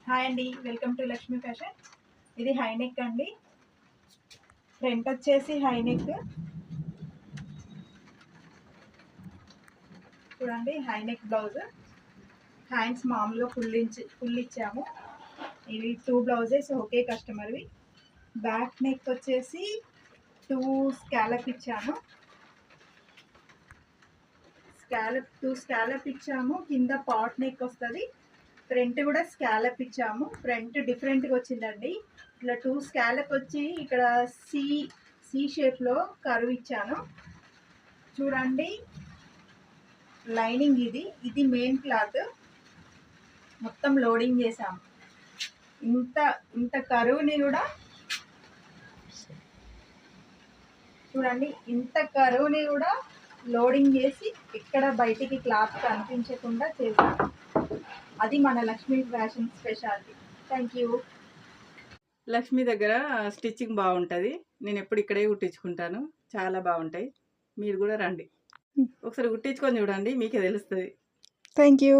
Hi అండి, welcome to Lakshmi fashion. ఇది high neck అండి. ఫ్రంట్ వచ్చేసి హై నెక్ చూడండి. హై నెక్ బ్లౌజ్, హ్యాండ్స్ మామూలుగా ఫుల్ ఇచ్చాము. ఇవి 2 బ్లౌజెస్ ఓకే కస్టమర్వి. బ్యాక్ నెక్ వచ్చేసి 2 స్కాలప్ ఇచ్చాము. స్కాలప్ ఇచ్చాము. కింద పాట్ నెక్ వస్తుంది. ఫ్రంట్ కూడా స్కాలప్ ఇచ్చాము. ఫ్రంట్ డిఫరెంట్గా వచ్చిందండి. ఇట్లా 2 స్కాలప్ వచ్చి ఇక్కడ సి షేప్లో కర్వ్ ఇచ్చాను చూడండి. లైనింగ్ ఇది మెయిన్ క్లాత్ మొత్తం లోడింగ్ చేసాము. ఇంత కరువుని కూడా చూడండి. ఇంత కరువుని కూడా లోడింగ్ చేసి ఇక్కడ బయటికి క్లాత్ కనిపించకుండా చేసాము. అది మన Lakshmi fashion speciality. Thank you. Lakshmi దగ్గర స్టిచ్చింగ్ బాగుంటుంది. నేను ఎప్పుడు ఇక్కడే కుట్టించుకుంటాను. చాలా బాగుంటాయి. మీరు కూడా రండి, ఒకసారి కుట్టించుకొని చూడండి, మీకే తెలుస్తుంది. Thank you.